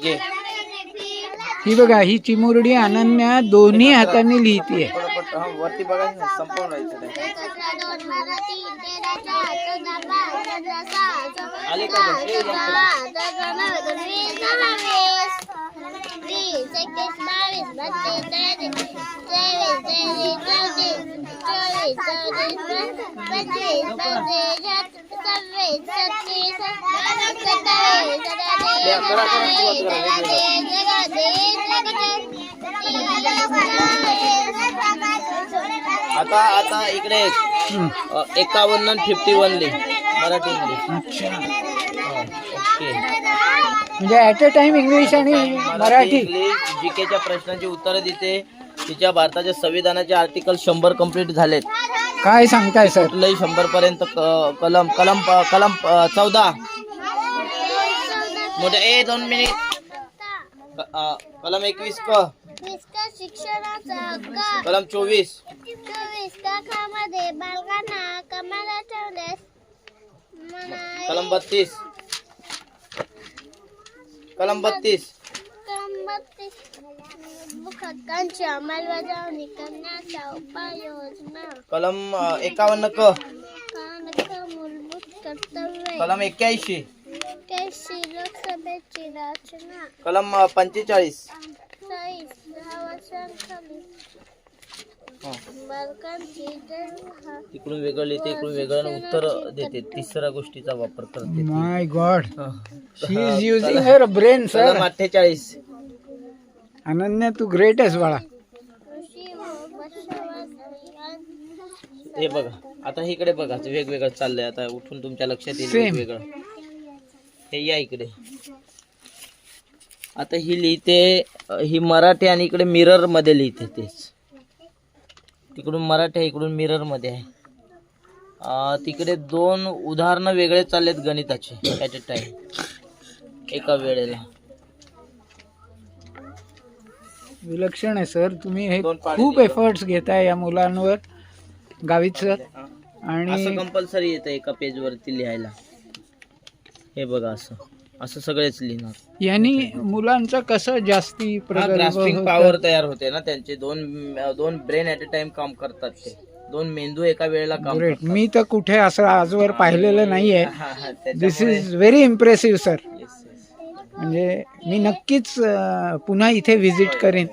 घे. ही बघा, ही चिमुरडी अनन्या दोन्ही हाताने लिहितीये. वरती बघा ना, संपवून राहायचं ते. आले का बघ? आता आता इकडे 51 आणि 51 लिह मराठीमध्ये. अच्छा, ओके. म्हणजे ऍट अ टाइम इंग्लिश आणि मराठी. जीकेच्या प्रश्नांची उत्तरं देते. तिच्या भारताच्या संविधानाचे आर्टिकल 100 कंप्लीट झालेत. काय सांगताय सर? कुठलंही 100 पर्यंत कलम कलम कलम 14 मोठे 2 मिनिट. कलम 21 शिक्षणाचा हक्क. कलम 24 मध्ये बालकांना कमाला ठेवण्यास कलम 32 कलम 32 हक्कांची अंमलबजावणी करण्याच्या उपाययोजना. कलम 51 मूलभूत कर्तव्ये. कलम 81 लोकसभेची रचना. कलम 45 10 वर्षांखाली बालकांची इकडून वेगळं लिहिते, इकडून वेगळं उत्तर देते. तिसऱ्या गोष्टीचा वापर करते. My god, she is using her brain sir. कलम 48 अनन्या, तू ग्रेट आहेस बाळा. हे बघा, आता इकडे बघा, वेगवेगळं चाललंय. आता उठून तुमच्या लक्षात येईल Same. वेगवेगळं. हे या इकडे. आता ही लिहिते, ही मराठी आणि इकडे मिरर मध्ये लिहिते. तेच तिकडून मराठी आहे, इकडून मिरर मध्ये आहे. तिकडे 2 उदाहरणं वेगळे चाललेत गणिताचे ऍट अ टाइम एका वेळेला. विलक्षण आहे सर. तुम्ही हे दोन पाढे खूप लिहितो. एफर्ट्स घेताय या मुलांवर, गावित सर. असं आणि कंपल्सरी येतं एका पेज वरती लिहायला. हे बघा, असं असं सगळेच लिहिणार. यांनी मुलांचं कसं जास्ती ग्रास्पिंग पॉवर तयार होते ना त्यांचे. दोन ब्रेन ऍट अ टाइम काम करतात. ते 2 मेंदू एका वेळेला काम ग्रेट. करतात. मी तर कुठे असं आजवर पाहिलेलं नाहीये. दिस त्याच्यामुळे- is very impressive sir. Yes, yes. म्हणजे मी नक्कीच पुन्हा इथे व्हिजिट करेन.